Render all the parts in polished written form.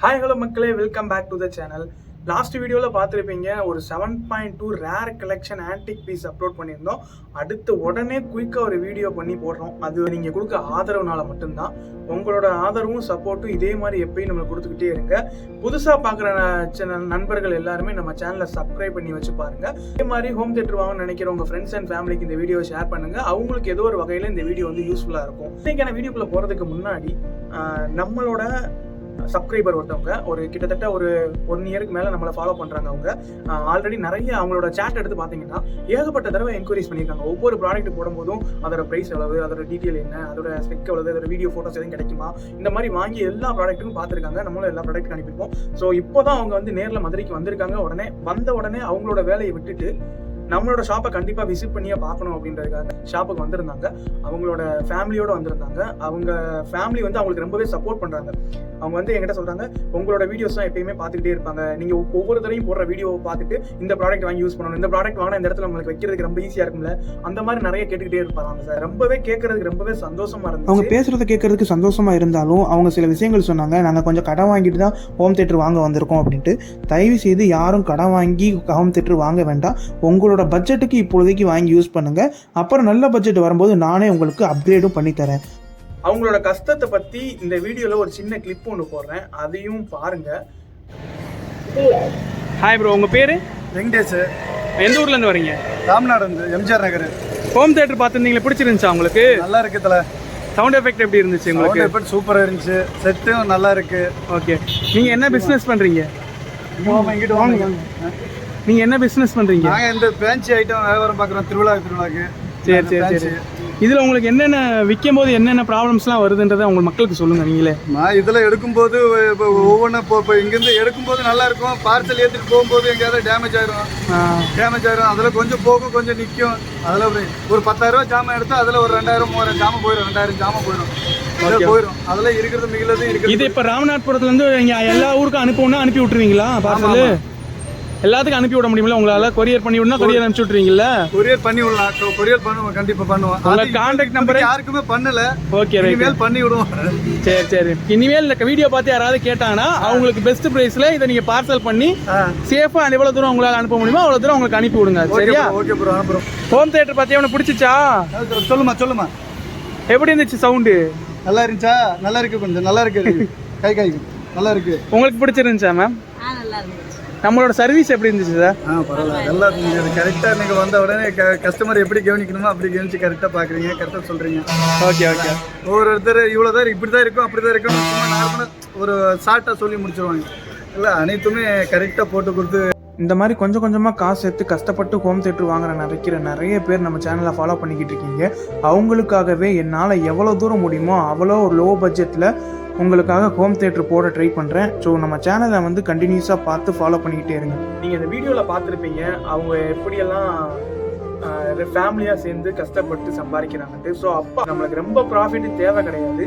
Hi hello மக்களே, welcome back to the channel. Last வீடியோவில் பார்த்துருப்பீங்க, ஒரு 7.2 rare collection antique piece upload பண்ணியிருந்தோம். அடுத்து உடனே குயிக்காக ஒரு வீடியோ பண்ணி போடுறோம். அது நீங்கள் கொடுக்க ஆதரவுனால மட்டும்தான். உங்களோட ஆதரவும் சப்போர்ட்டும் இதே மாதிரி எப்பயும் நம்மளை கொடுத்துக்கிட்டே இருங்க. புதுசாக பார்க்குற நண்பர்கள் எல்லாருமே நம்ம சேனலை சப்ஸ்கிரைப் பண்ணி வச்சு பாருங்க. இதே மாதிரி ஹோம் தியேட்டர் வாங்கன்னு நினைக்கிற உங்கள் ஃப்ரெண்ட்ஸ் அண்ட் ஃபேமிலிக்கு இந்த வீடியோ ஷேர் பண்ணுங்க. அவங்களுக்கு ஏதோ ஒரு வகையில் இந்த வீடியோ வந்து யூஸ்ஃபுல்லாக இருக்கும். இன்னைக்கான வீடியோக்குள்ளே போகிறதுக்கு முன்னாடி நம்மளோட சப்ஸ்கிரைபர் ஒருத்தவங்க ஒரு கிட்டத்தட்ட ஒரு 1 இயருக்கு மேலே நம்மளை ஃபாலோ பண்ணுறாங்க. அவங்க ஆல்ரெடி நிறைய அவங்களோட சேட் எடுத்து பார்த்தீங்கன்னா ஏகப்பட்ட தடவை என்கொயரிஸ் பண்ணியிருக்காங்க. ஒவ்வொரு ப்ராடக்ட் போடும்போதும் அதோட ப்ரைஸ் எவ்வளவு, அதோட டீட்டெயில் என்ன, அதோட ஸ்பெக் எவ்வளவு, அதோட வீடியோ ஃபோட்டோஸ் எதுவும் கிடைக்குமா, இந்த மாதிரி வாங்கி எல்லா ப்ராடக்ட்டுக்கும் பார்த்துருக்காங்க. நம்மளும் எல்லா ப்ராடக்ட்டுக்கும் அனுப்பியிருப்போம். ஸோ இப்போ தான் அவங்க வந்து நேரில் மதுரைக்கு வந்திருக்காங்க. உடனே அவங்களோட வேலையை விட்டுட்டு நம்மளோட ஷாப்பை கண்டிப்பாக விசிட் பண்ணியே பார்க்கணும் அப்படின்றதுக்காக ஷாப்புக்கு வந்திருந்தாங்க. அவங்களோட ஃபேமிலியோடு வந்திருந்தாங்க. அவங்க ஃபேமிலி வந்து அவங்களுக்கு ரொம்பவே சப்போர்ட் பண்ணுறாங்க. அவங்க வந்து என்கிட்ட சொல்கிறாங்க, உங்களோட வீடியோஸ் தான் எப்பயுமே பார்த்துக்கிட்டே இருப்பாங்க. நீங்கள் ஒவ்வொரு தடவையும் போடுற வீடியோவை பார்த்துட்டு இந்த ப்ராடக்ட் வாங்கி யூஸ் பண்ணணும், இந்த ப்ராடக்ட் வாங்கினா இந்த இடத்துல உங்களுக்கு வைக்கிறதுக்கு ரொம்ப ஈஸியாக இருக்கும்ல, அந்த மாதிரி நிறைய கேட்டுக்கிட்டே இருப்பாங்க சார். ரொம்பவே கேட்கறதுக்கு ரொம்பவே சந்தோஷமா இருந்துச்சு. அவங்க பேசுறதை கேட்கறதுக்கு சந்தோஷமா இருந்தாலும் அவங்க சில விஷயங்கள் சொன்னாங்க. நாங்கள் கொஞ்சம் கடன் வாங்கிட்டு தான் ஹோம் தியேட்டர் வாங்க வந்திருக்கோம் அப்படின்ட்டு. தயவு செய்து யாரும் கடன் வாங்கி ஹோம் தியேட்டர் வாங்க வேண்டாம். உங்களோட பட்ஜெட்டுக்கு இப்போதைக்கு வாங்கி யூஸ் பண்ணுங்க. அப்புறம் நல்ல பட்ஜெட் வரும்போது நானே உங்களுக்கு அப்கிரேடும் பண்ணி தரேன். அவங்களோட கஷ்டத்தை பற்றி இந்த வீடியோவில் ஒரு சின்ன கிளிப் ஒன்று போடுறேன், அதையும் பாருங்க. ஹாய் ப்ரோ, உங்கள் பேர்? வெங்கடேஷ். எந்த ஊர்லேருந்து வரீங்க? ராம்நாடு, எம்ஜிஆர் நகர். ஹோம் தியேட்டர் பார்த்துருந்தீங்களா? பிடிச்சிருந்துச்சா உங்களுக்கு? நல்லா இருக்கு தல. சவுண்ட் எஃபெக்ட் எப்படி இருந்துச்சு உங்களுக்கு? சவுண்ட் எஃபெக்ட் சூப்பராக இருந்துச்சு. செட்டும் நல்லா இருக்கு. ஓகே, நீங்கள் என்ன பிஸ்னஸ் பண்ணுறீங்க? இங்கிட்டு வாங்க. நீங்கள் என்ன பிஸ்னஸ் பண்ணுறீங்க? நாங்கள் இந்த ஃபேன்சி ஐட்டம் வியாபாரம் பார்க்குறோம். திருவிழாக்கு. சரி. இதில் உங்களுக்கு என்னென்ன விற்கும் போது என்னென்ன ப்ராப்ளம்ஸ்லாம் வருதுன்றதை உங்கள் மக்களுக்கு சொல்லுங்கள் நீங்களே. நான் இதில் எடுக்கும்போது இப்போ ஒவ்வொன்றும் இப்போ இங்கேருந்து எடுக்கும்போது நல்லா இருக்கும். பார்சல் ஏற்றிட்டு போகும்போது எங்கேயாவது டேமேஜ் ஆயிரும். அதில் கொஞ்சம் போகும், கொஞ்சம் நிற்கும். அதில் ஒரு 10,000 ஜாமான் எடுத்தால் அதில் ஒரு 2,000 3,000 ஜாமான் போயிடும். 2,000 ஜாமான் போயிடும். அதில் இருக்கிறது மிగిலது இருக்குது. இது இப்போ ராமநாதபுரத்துலேருந்து நீங்கள் எல்லா ஊருக்கும் அனுப்பி விட்டுருவீங்களா? பார்சல் எல்லாத்துக்கும் அனுப்பி விட முடியுமில்ல உங்களால? கொரியர் பண்ணி விடணும், கொரியர் அனுப்பிச்சு விட்டுருவீங்களா? கொரியர் பண்ணி விடலாம். கொரியர் பண்ணுவோம், கண்டிப்பா பண்ணுவோம். உங்க கான்டாக்ட் நம்பர் யாருக்குமே பண்ணல. ஓகே, இனிமேல் பண்ணி விடுவோம். சரி. இனிமேல் இந்த வீடியோ பார்த்து யாராவது கேட்டாங்கன்னா அவங்களுக்கு பெஸ்ட் பிரைஸ்ல இதை நீங்க பார்சல் பண்ணி சேஃபா எவ்வளவு தூரம் உங்களால அனுப்ப முடியுமோ அவ்வளவு தூரம் உங்களுக்கு அனுப்பி விடுங்க. சரியா? ஓகே ப்ரோ, அனுப்புறோம். ஹோம் தியேட்டர் பார்த்தியா? உனக்கு பிடிச்சிச்சா? சொல்லுமா. எப்படி இருந்துச்சு சவுண்டு? நல்லா இருந்துச்சா? நல்லா இருக்கு. கொஞ்சம் நல்லா இருக்கு. கை நல்லா இருக்கு. உங்களுக்கு பிடிச்சிருந்துச்சா மேம்? நல்லா இருந்துச்சு. நம்மளோட சர்வீஸ் எப்படி இருந்துச்சு சார்? பரவாயில்ல, நல்லா இருந்துச்சு. கரெக்டாக நீங்கள் வந்த உடனே கஸ்டமர் எப்படி கவனிக்கணுமோ அப்படி கவனிச்சு கரெக்டாக பார்க்குறீங்க, கரெக்டாக சொல்கிறீங்க. ஓகே. ஒவ்வொருத்தர் இவ்வளோ தான் இப்படி தான் இருக்கும், அப்படி தான் இருக்கும், சும்மா நார்மலாக ஒரு ஷார்ட்டாக சொல்லி முடிச்சிருவாங்க. இல்லை, அனைத்துமே கரெக்டாக போட்டு கொடுத்து இந்த மாதிரி கொஞ்சம் கொஞ்சமாக காசு எடுத்து கஷ்டப்பட்டு ஹோம் தியேட்டர் வாங்குற நிறைய பேர் நம்ம சேனலை ஃபாலோ பண்ணிக்கிட்டு இருக்கீங்க. அவங்களுக்காகவே என்னால் எவ்வளோ தூரம் முடியுமோ அவ்வளோ ஒரு லோ பட்ஜெட்டில் உங்களுக்காக ஹோம் தியேட்டர் போட ட்ரை பண்ணுறேன். ஸோ நம்ம சேனலை வந்து கண்டினியூஸாக பார்த்து ஃபாலோ பண்ணிக்கிட்டே இருங்க. நீங்கள் இந்த வீடியோவில் பார்த்துருப்பீங்க அவங்க எப்படியெல்லாம் ஃபேமிலியாக சேர்ந்து கஷ்டப்பட்டு சம்பாதிக்கிறாங்கன்ட்டு. ஸோ அப்போ நம்மளுக்கு ரொம்ப ப்ராஃபிட் தேவை கிடையாது,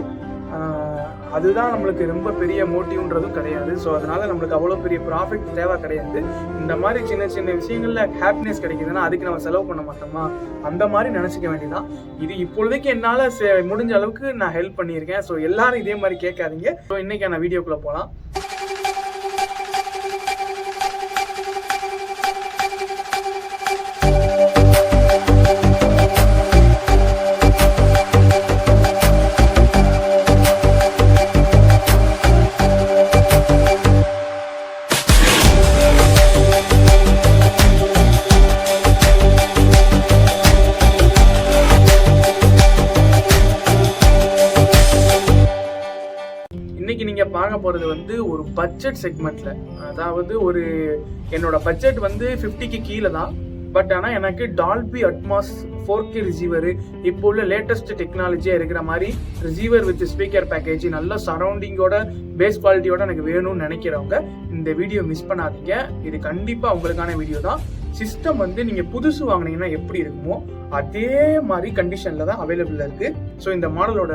அதுதான் நம்மளுக்கு ரொம்ப பெரிய மோட்டிவ்ன்றதும் கிடையாது. ஸோ அதனால நம்மளுக்கு அவ்வளோ பெரிய ப்ராஃபிட் தேவை கிடையாது. இந்த மாதிரி சின்ன விஷயங்களில் ஹாப்பினஸ் கிடைக்குதுன்னா அதுக்கு நம்ம செலவு பண்ண மாட்டோமா, அந்த மாதிரி நினச்சிக்க வேண்டியதான். இது இப்பொழுதைக்கு என்னால் முடிஞ்ச அளவுக்கு நான் ஹெல்ப் பண்ணியிருக்கேன். ஸோ எல்லாரும் இதே மாதிரி கேட்காதீங்க. ஸோ இன்னைக்கான வீடியோக்குள்ளே போகலாம். நீங்கள் பார்க்க போகிறது வந்து ஒரு பட்ஜெட் செக்மெண்ட்டில், அதாவது என்னோட பட்ஜெட் வந்து 50க்கு கீழே தான். பட் ஆனால் எனக்கு டால்பி அட்மாஸ் 4K ரிசீவரு, இப்போ உள்ள லேட்டஸ்ட் டெக்னாலஜியாக இருக்கிற மாதிரி ரிசீவர் வித் ஸ்பீக்கர் பேக்கேஜ், நல்ல சரௌண்டிங்கோட பேஸ் குவாலிட்டியோட எனக்கு வேணும்னு நினைக்கிறவங்க இந்த வீடியோ மிஸ் பண்ணாதீங்க. இது கண்டிப்பாக உங்களுக்கான வீடியோ தான். சிஸ்டம் வந்து நீங்கள் புதுசு வாங்கினீங்கன்னா எப்படி இருக்குமோ அதே மாதிரி கண்டிஷனில் தான் அவைலபிளாக இருக்குது. ஸோ இந்த மாடலோட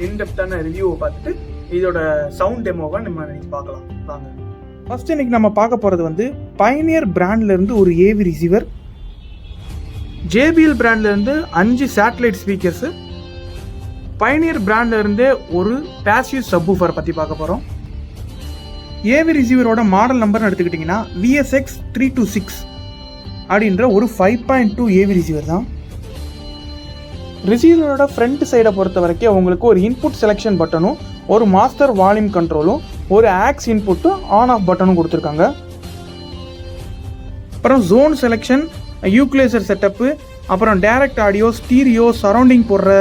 இன்டெப்த்தான ரிவ்யூவை பார்த்துட்டு இதோட சவுண்ட் டெமோவை நம்ம பார்க்கலாம் வாங்க. ஃபர்ஸ்ட் இன்னைக்கு நம்ம பார்க்க போகிறது வந்து பைனியர் பிராண்ட்லேருந்து ஒரு ஏவி ரிசீவர், JBL பிராண்ட்லேருந்து 5 சேட்டலைட் ஸ்பீக்கர்ஸு, பைனியர் பிராண்ட்லேருந்தே ஒரு பேசிவ் சப்வூஃபர் பற்றி பார்க்க போகிறோம். ஏவி ரிசீவரோட மாடல் நம்பர்னு எடுத்துக்கிட்டிங்கன்னா VSX 326 அப்படின்ற ஒரு 5.2 ஏவி ரிசீவர் தான். ரிசீவரோட ஃப்ரண்ட் சைடை பொறுத்த வரைக்கும் உங்களுக்கு ஒரு இன்புட் செலெக்ஷன் பட்டனும் ஒரு மாஸ்டர் வால்யூம் கண்ட்ரோலும் ஒரு ஆக்ஸ் இன்புட்டும் ஆன் ஆஃப் பட்டனும் கொடுத்துருக்காங்க. அப்புறம் ஜோன் செலெக்ஷன், யூக்லேசர் செட்டப்பு, அப்புறம் டைரக்ட் ஆடியோ, ஸ்டீரியோ, சரௌண்டிங் போடுற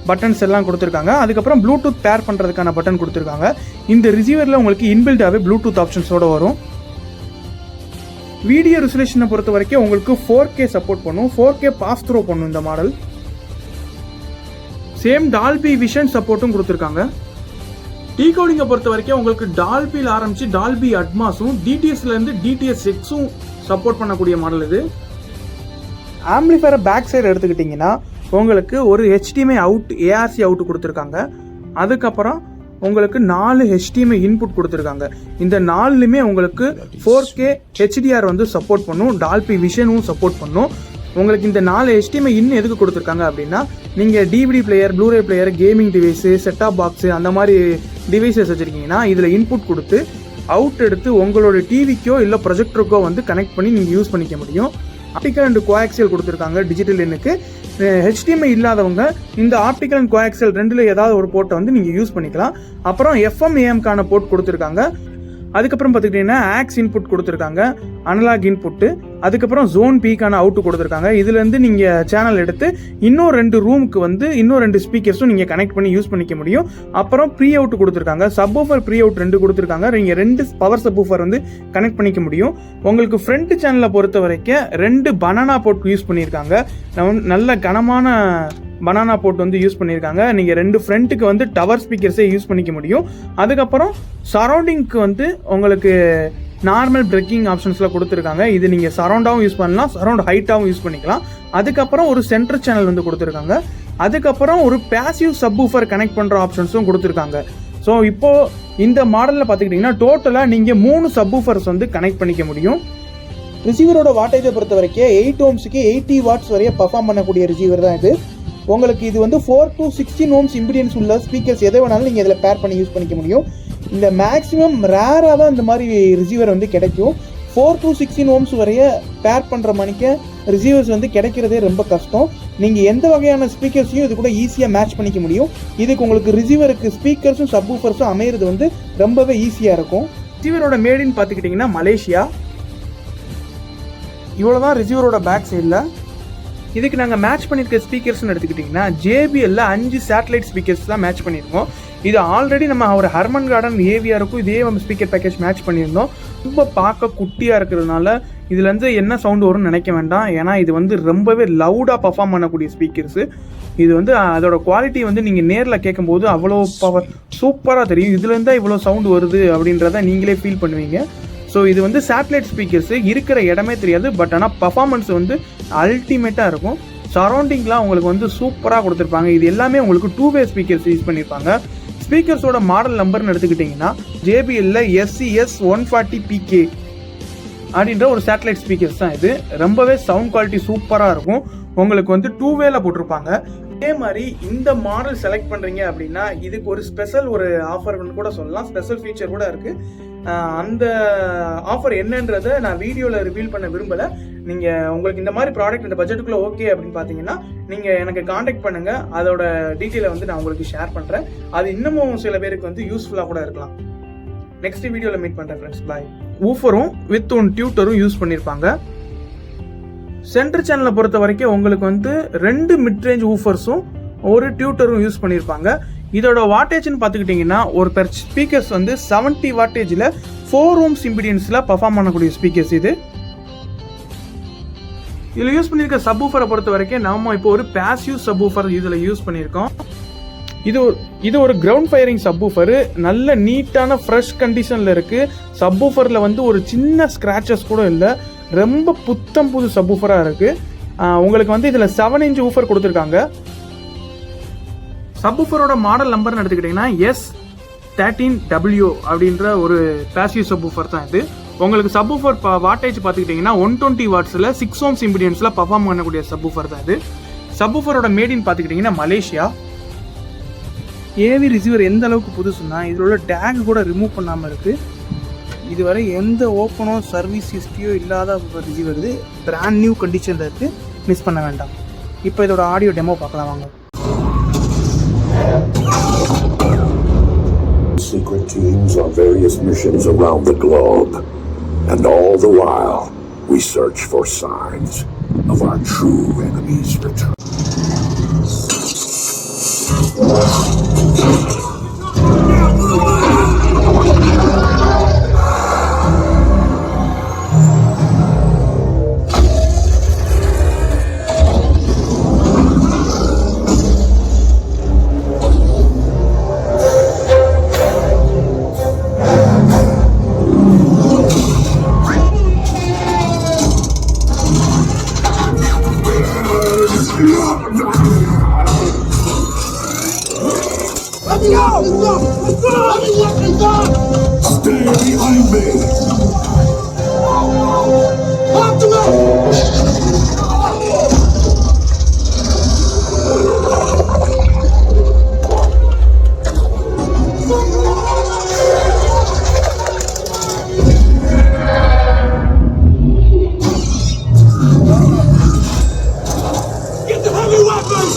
பட்டன்ஸ் எல்லாம் கொடுத்துருக்காங்க. அதுக்கப்புறம் ப்ளூடூத் பேர் பண்ணுறதுக்கான பட்டன் கொடுத்துருக்காங்க. இந்த ரிசீவரில் உங்களுக்கு இன்பில்டாகவே ப்ளூடூத் ஆப்ஷன்ஸோடு வரும். வீடியோ ரெசல்யூஷனை பொறுத்த வரைக்கும் உங்களுக்கு 4K சப்போர்ட் பண்ணும், 4K பாஸ் த்ரோ பண்ணும் இந்த மாடல். சேம் டால்பி விஷன் சப்போர்ட்டும் கொடுத்துருக்காங்க. டீகோடிங்கை பொறுத்த வரைக்கும் உங்களுக்கு டால்பியில் ஆரம்பிச்சு டால்பி அட்மாஸும் டிடிஎஸ்லேருந்து DTS6ம் சப்போர்ட் பண்ணக்கூடிய மாடல் இது. ஆம்பிளிஃபயரை பேக் சைடு எடுத்துக்கிட்டிங்கன்னா உங்களுக்கு ஒரு HDMI அவுட், ARC அவுட் கொடுத்துருக்காங்க. அதுக்கப்புறம் உங்களுக்கு 4 HDMI இன்புட் கொடுத்துருக்காங்க. இந்த 4லுமே உங்களுக்கு 4K HDR வந்து சப்போர்ட் பண்ணும், டால்பி விஷனும் சப்போர்ட் பண்ணும். உங்களுக்கு இந்த 4 HDMI இன்னும் எதுக்கு கொடுத்துருக்காங்க அப்படின்னா, நீங்கள் DVD player, Blu-ray player, gaming device, set top box அந்த மாதிரி டிவைசஸ் வச்சுருக்கீங்கன்னா இதில் இன்புட் கொடுத்து அவுட் எடுத்து உங்களோட டிவிக்கோ இல்லை ப்ரொஜெக்டருக்கோ வந்து கனெக்ட் பண்ணி நீங்கள் யூஸ் பண்ணிக்க முடியும். ஆப்டிக்கல் அண்ட் கோஆக்சியல் கொடுத்துருக்காங்க டிஜிட்டல் எண்ணுக்கு. HDMI இல்லாதவங்க இந்த ஆப்டிக்கல் அண்ட் கோஆக்சியல் ரெண்டில் ஏதாவது ஒரு போர்ட்டை வந்து நீங்கள் யூஸ் பண்ணிக்கலாம். அப்புறம் FM AM-க்கான போர்ட் கொடுத்துருக்காங்க. அதுக்கப்புறம் பார்த்துக்கிட்டிங்கன்னா ஆக்ஸ் இன்புட் கொடுத்துருக்காங்க, அனலாக் இன்புட்டு, அதுக்கப்புறம் ஜோன் பீக்கான அவுட்டு கொடுத்துருக்காங்க. இதுலேருந்து நீங்கள் சேனல் எடுத்து இன்னும் 2 ரூமுக்கு வந்து இன்னும் 2 ஸ்பீக்கர்ஸும் நீங்கள் கனெக்ட் பண்ணி யூஸ் பண்ணிக்க முடியும். அப்புறம் ப்ரீ அவுட் கொடுத்துருக்காங்க, சப்வூஃபர் ப்ரீ அவுட் 2 கொடுத்துருக்காங்க. நீங்கள் 2 பவர் சப்வூஃபர் வந்து கனெக்ட் பண்ணிக்க முடியும். உங்களுக்கு ஃப்ரண்ட் சேனலை பொறுத்த வரைக்கும் 2 பனானா போர்ட் யூஸ் பண்ணியிருக்காங்க. நல்ல கனமான பனானா போர்ட் வந்து யூஸ் பண்ணியிருக்காங்க. நீங்கள் 2 ஃப்ரண்ட்டுக்கு வந்து டவர் ஸ்பீக்கர்ஸே யூஸ் பண்ணிக்க முடியும். அதுக்கப்புறம் சரௌண்டிங்க்கு வந்து உங்களுக்கு நார்மல் பிரேக்கிங் ஆப்ஷன்ஸ்லாம் கொடுத்துருக்காங்க. இது நீங்கள் சரௌண்டாகவும் யூஸ் பண்ணலாம், சரௌண்ட் ஹைட்டாகவும் யூஸ் பண்ணிக்கலாம். அதுக்கப்புறம் ஒரு சென்டர் சேனல் வந்து கொடுத்துருக்காங்க. அதுக்கப்புறம் ஒரு பேசிவ் சப்வூஃபர் கனெக்ட் பண்ணுற ஆப்ஷன்ஸும் கொடுத்துருக்காங்க. ஸோ இப்போது இந்த மாடலில் பார்த்துக்கிட்டிங்கன்னா டோட்டலாக நீங்கள் 3 சப்வூஃபர்ஸ் வந்து கனெக்ட் பண்ணிக்க முடியும். ரிசீவரோட வாட்டேஜை பொறுத்த வரைக்கும் 8 ohmsக்கு 80 watts வரைய பர்ஃபார்ம் பண்ணக்கூடிய ரிசீவர் தான் இது. உங்களுக்கு இது வந்து 4 to 16 ohms இம்பிடியன்ஸ் உள்ள ஸ்பீக்கர்ஸ் எதை வேணாலும் நீங்கள் இதில் பேர் பண்ணி யூஸ் பண்ணிக்க முடியும். இந்த மேக்ஸிமம் ரேராக தான் இந்த மாதிரி ரிசீவர் வந்து கிடைக்கும். 4 to 16 ohms வரைய பேர் பண்ணுற மணிக்கு ரிசீவர்ஸ் வந்து கிடைக்கிறதே ரொம்ப கஷ்டம். நீங்கள் எந்த வகையான ஸ்பீக்கர்ஸையும் இது கூட ஈஸியாக மேட்ச் பண்ணிக்க முடியும். இதுக்கு உங்களுக்கு ரிசீவருக்கு ஸ்பீக்கர்ஸும் சப்வூஃபர்ஸும் அமையிறது வந்து ரொம்பவே ஈஸியாக இருக்கும். ரிசீவரோட மேடின்னு பார்த்துக்கிட்டிங்கன்னா மலேசியா. இவ்வளோதான் ரிசீவரோட பேக் சைடில். இதுக்கு நாங்கள் மேட்ச் பண்ணியிருக்க ஸ்பீக்கர்ஸ்னு எடுத்துக்கிட்டிங்கன்னா JBL 5 சேட்டலைட் ஸ்பீக்கர்ஸ் தான் மேட்ச் பண்ணியிருக்கோம். இது ஆல்ரெடி நம்ம ஒரு ஹர்மன் கார்டன் AVR-க்கும் இதே ஸ்பீக்கர் பேக்கேஜ் மேட்ச் பண்ணியிருந்தோம். ரொம்ப பார்க்க குட்டியாக இருக்கிறதுனால இதுலேருந்து என்ன சவுண்டு வரும்னு நினைக்க வேண்டாம். ஏன்னா இது வந்து ரொம்பவே லவுடாக பர்ஃபார்ம் பண்ணக்கூடிய ஸ்பீக்கர்ஸு. இது வந்து அதோட குவாலிட்டி வந்து நீங்கள் நேரில் கேட்கும்போது அவ்வளோ பவர் சூப்பராக தெரியும். இதுலேருந்து தான் இவ்வளோ சவுண்டு வருது அப்படின்றத நீங்களே ஃபீல் பண்ணுவீங்க. ஸோ இது வந்து சேட்டலைட் ஸ்பீக்கர்ஸு, இருக்கிற இடமே தெரியாது. பட் ஆனால் பர்ஃபார்மன்ஸ் வந்து அல்டிமேட்டாக இருக்கும். சரௌண்டிங்லாம் உங்களுக்கு வந்து சூப்பராக கொடுத்துருப்பாங்க. இது எல்லாமே உங்களுக்கு 2-way ஸ்பீக்கர்ஸ் யூஸ் பண்ணியிருப்பாங்க. ஸ்பீக்கர்ஸோட மாடல் நம்பர்னு எடுத்துக்கிட்டிங்கன்னா JBL SCS 140PK அப்படின்ற ஒரு சேட்டலைட் ஸ்பீக்கர்ஸ் தான் இது. ரொம்பவே சவுண்ட் குவாலிட்டி சூப்பராக இருக்கும். உங்களுக்கு வந்து 2-wayல போட்டிருப்பாங்க. அதே மாதிரி இந்த மாடல் செலக்ட் பண்ணுறீங்க அப்படின்னா இதுக்கு ஒரு ஸ்பெஷல் ஒரு ஆஃபர்னு கூட சொல்லலாம், ஸ்பெஷல் ஃபீச்சர் கூட இருக்குது. அந்த ஆஃபர் என்னன்றதை நான் வீடியோவில் ரிவீல் பண்ண விரும்பலை. நீங்கள் உங்களுக்கு இந்த மாதிரி ப்ராடக்ட் இந்த பட்ஜெட்டுக்குள்ளே ஓகே அப்படின்னு பார்த்தீங்கன்னா நீங்கள் எனக்கு காண்டாக்ட் பண்ணுங்கள். அதோட டீட்டெயிலை வந்து நான் உங்களுக்கு ஷேர் பண்ணுறேன். அது இன்னமும் சில பேருக்கு வந்து யூஸ்ஃபுல்லாக கூட இருக்கலாம். நெக்ஸ்ட் வீடியோவில் மீட் பண்ணுறேன் ஃப்ரெண்ட்ஸ். பாய். ஊஃபரும் வித் ஒன் டியூட்டரும் யூஸ் பண்ணியிருப்பாங்க. சென்டர் சேனலை பொறுத்த வரைக்கும் உங்களுக்கு வந்து 2 மிட்ரேஞ்ச் ஊஃபர்ஸும் ஒரு டியூட்டரும் யூஸ் பண்ணியிருப்பாங்க. இதோட வாட்டேஜ்னு பார்த்துக்கிட்டிங்கன்னா ஒரு பெர் ஸ்பீக்கர்ஸ் வந்து 70 வாட்டேஜில் 4 ohms இம்பிடியன்ஸில் பர்ஃபார்ம் பண்ணக்கூடிய ஸ்பீக்கர்ஸ் இது. இதில் யூஸ் பண்ணியிருக்க சப்வூஃபரை பொறுத்த வரைக்கும் நம்ம இப்போ ஒரு பேசிவ் சப்வூஃபர் இதில் யூஸ் பண்ணியிருக்கோம். இது ஒரு கிரவுண்ட் ஃபயரிங் சப்வூஃபரு. நல்ல நீட்டான ஃப்ரெஷ் கண்டிஷனில் இருக்குது. சப்வூஃபரில் வந்து ஒரு சின்ன ஸ்க்ராச்சஸ் கூட இல்லை. ரொம்ப புத்தம் புது சப்வூஃபராக இருக்குது. உங்களுக்கு வந்து இதில் 7 inch ஊஃபர் கொடுத்துருக்காங்க. சப்வூஃபரோட மாடல் நம்பர்னு எடுத்துக்கிட்டிங்கன்னா S13W அப்படின்ற ஒரு பேசிவ் சப்வூஃபர் தான் இது. உங்களுக்கு சப்வூஃபர் வாட்டேஜ் பார்த்துக்கிட்டிங்கன்னா 120 wattsல 6 ohms இம்பிடியன்ஸில் பர்ஃபார்ம் பண்ணக்கூடிய சப்வூஃபர் தான் இது. சப்வூஃபரோட மேடின்னு பார்த்துக்கிட்டிங்கன்னா மலேசியா. ஏவி ரிசீவர் எந்த அளவுக்கு புதுசுன்னா இதில் உள்ள டேக் கூட ரிமூவ் பண்ணாமல் இருக்குது. இதுவரை எந்த ஓப்பனோ சர்வீஸ் ஹிஸ்ட்ரியோ இல்லாத ஒரு ரிசீவர் இது. பிராண்ட் நியூ கண்டிஷனில் இருக்குது, மிஸ் பண்ண வேண்டாம். இப்போ இதோட ஆடியோ டெமோ பார்க்கலாம் வாங்க. Secret teams on various missions around the globe, and all the while we search for signs of our true enemy's return. Stay behind me! Get the heavy weapons!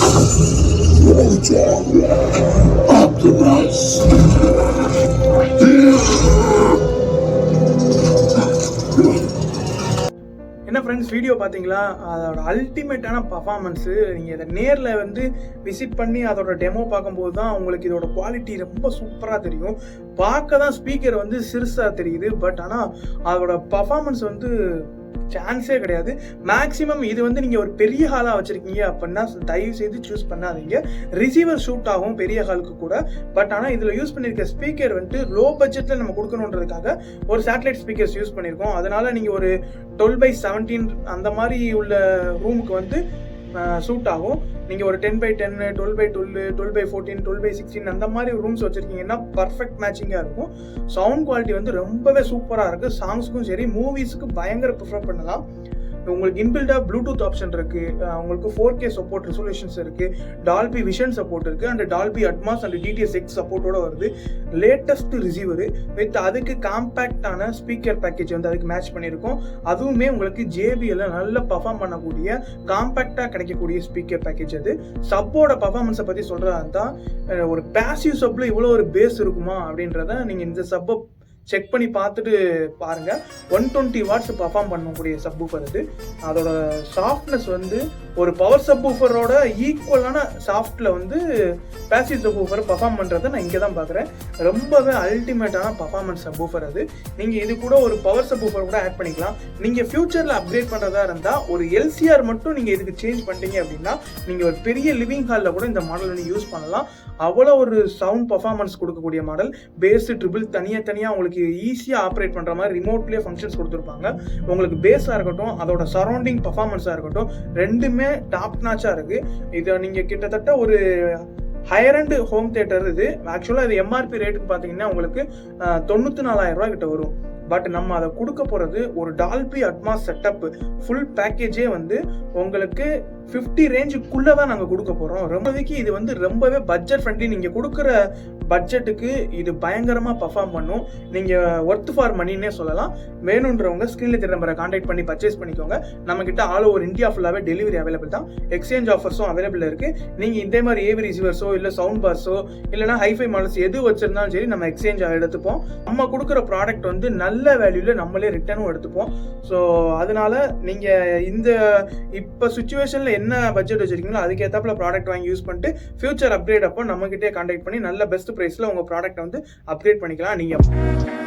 Optimus! என்ன friends, video பார்த்தீங்களா? அதோட அல்டிமேட்டான performance நீங்கள் இதை நேரில் வந்து visit பண்ணி அதோட demo பார்க்கும்போது தான் உங்களுக்கு இதோட குவாலிட்டி ரொம்ப சூப்பராக தெரியும். பார்க்க தான் ஸ்பீக்கர் வந்து சிறுசாக தெரியுது, பட் ஆனால் அதோட பர்ஃபார்மன்ஸ் வந்து சான்ஸே கிடையாது. மேக்ஸிமம் இது வந்து நீங்கள் ஒரு பெரிய ஹாலாக வச்சுருக்கீங்க அப்படின்னா தயவு செய்து சூஸ் பண்ணாதீங்க. ரிசீவர் ஷூட் ஆகும் பெரிய ஹாலுக்கு கூட, பட் ஆனால் இதில் யூஸ் பண்ணியிருக்க ஸ்பீக்கர் வந்துட்டு லோ பட்ஜெட்டில் நம்ம கொடுக்கணுன்றதுக்காக ஒரு சேட்டலைட் ஸ்பீக்கர்ஸ் யூஸ் பண்ணியிருக்கோம். அதனால் நீங்கள் ஒரு 12/17 அந்த மாதிரி உள்ள ரூமுக்கு வந்து சூட் ஆகும். நீங்கள் ஒரு 10/10, 12/12, 12/14, 12/16 அந்த மாதிரி ரூம்ஸ் வச்சுருக்கீங்கன்னா பர்ஃபெக்ட் மேட்சிங்காக இருக்கும். சவுண்ட் குவாலிட்டி வந்து ரொம்பவே சூப்பராக இருக்குது. சாங்ஸுக்கும் சரி, மூவிஸுக்கு பயங்கர ப்ரிஃபர் பண்ணலாம். உங்களுக்கு இன்பில்டாக ப்ளூடூத் ஆப்ஷன் இருக்குது, உங்களுக்கு 4K சப்போர்ட் ரெசல்யூஷன்ஸ் இருக்குது, டால்பி விஷன் சப்போர்ட் இருக்குது, and Dolby Atmos and DTS:X சப்போர்ட்டோட வருது. லேட்டஸ்ட் ரிசீவர் வித் அதுக்கு காம்பேக்டான ஸ்பீக்கர் பேக்கேஜ் வந்து அதுக்கு மேட்ச் பண்ணியிருக்கோம். அதுவுமே உங்களுக்கு JBL நல்லா பர்ஃபார்ம் பண்ணக்கூடிய காம்பேக்டாக கிடைக்கக்கூடிய ஸ்பீக்கர் பேக்கேஜ். அது சப்போட பர்ஃபார்மன்ஸை பற்றி சொல்கிறதா இருந்தால் ஒரு பேசிவ் சப்பில் இவ்வளோ ஒரு பேஸ் இருக்குமா அப்படின்றத நீங்கள் இந்த சப்பை செக் பண்ணி பார்த்துட்டு பாருங்கள். 120 வாட்ஸ் பர்ஃபார்ம் பண்ணக்கூடிய சப்வூஃபர் இது. அதோட சாஃப்ட்னஸ் வந்து ஒரு பவர் சப்வூஃபரோட ஈக்குவலான சாஃப்டில் வந்து பேசிவ் சப்வூஃபர் பர்ஃபார்ம் பண்ணுறதை நான் இங்கே தான் பார்க்குறேன். ரொம்பவே அல்டிமேட்டான பர்ஃபார்மன்ஸ் சப்வூஃபர் அது. நீங்கள் இது கூட ஒரு பவர் சப்வூஃபர் கூட ஆட் பண்ணிக்கலாம். நீங்கள் ஃபியூச்சரில் அப்கிரேட் பண்ணுறதா இருந்தால் ஒரு LCR மட்டும் நீங்கள் இதுக்கு சேஞ்ச் பண்ணிட்டீங்க அப்படின்னா நீங்கள் ஒரு பெரிய லிவிங் ஹாலில் கூட இந்த மாடல் நீங்கள் யூஸ் பண்ணலாம். அவ்வளோ ஒரு சவுண்ட் பர்ஃபார்மன்ஸ் கொடுக்கக்கூடிய மாடல். பேஸ் ட்ரிபிள் தனியாக உங்களுக்கு ஈஸியாக ஆப்ரேட் பண்ணுற மாதிரி ரிமோட்லேயே ஃபங்க்ஷன்ஸ் கொடுத்துருப்பாங்க. உங்களுக்கு பேஸாக இருக்கட்டும், அதோட சரௌண்டிங் பர்ஃபார்மன்ஸாக இருக்கட்டும், ரெண்டுமே டாப் நாச்சாக இருக்குது. இதை நீங்கள் கிட்டத்தட்ட ஒரு ஹையர் அண்ட் ஹோம் தியேட்டர் இது. ஆக்சுவலாக இது MRP ரேட்டுக்கு பார்த்தீங்கன்னா உங்களுக்கு 94,000 ரூபா கிட்ட வரும். பட் நம்ம அதை கொடுக்க போகிறது ஒரு டால்பி அட்மாஸ் செட்டப் ஃபுல் பேக்கேஜே வந்து உங்களுக்கு 50 ரேஞ்சுக்குள்ளே தான் நாங்கள் கொடுக்க போகிறோம். ரொம்பவே இது வந்து ரொம்பவே பட்ஜெட் ஃப்ரெண்ட்லி. நீங்கள் கொடுக்குற பட்ஜெட்டுக்கு இது பயங்கரமாக பர்ஃபார்ம் பண்ணும். நீங்கள் ஒர்த் ஃபார் மணின்னே சொல்லலாம். வேணுன்றவங்க ஸ்க்ரீனில் தெரிய நம்பரை கான்டாக்ட் பண்ணி பர்ச்சேஸ் பண்ணிக்கோங்க. நம்மக்கிட்ட ஆல் ஓவர் இந்தியா ஃபுல்லாகவே டெலிவரி அவைலபிள் தான். எக்ஸ்சேஞ்ச் ஆஃபர்ஸும் அவைலபிள் இருக்குது. நீங்கள் இதே மாதிரி ஏவி ரிசீவர்ஸோ இல்லை சவுண்ட் பார்ஸோ இல்லைனா ஹைஃபை மாடல்ஸ் எது வச்சுருந்தாலும் சரி நம்ம எக்ஸ்சேஞ்ச் எடுத்துப்போம். நம்ம கொடுக்குற ப்ராடக்ட் வந்து நல்ல வேல்யூவில் நம்மளே ரிட்டர்னும் எடுத்துப்போம். ஸோ அதனால் நீங்கள் இந்த இப்போ சுச்சுவேஷனில் என்ன பட்ஜெட் வச்சிருக்கீங்களோ அதுக்கேற்றாப்புல ப்ராடக்ட் வாங்கி யூஸ் பண்ணிட்டு ஃபியூச்சர் அப்கிரேட் அப்போ நம்மகிட்டே கான்டாக்ட் பண்ணி நல்ல பெஸ்ட் ப்ரைஸில் உங்கள் ப்ராடக்ட்டை வந்து அப்கிரேட் பண்ணிக்கலாம். நீங்கள்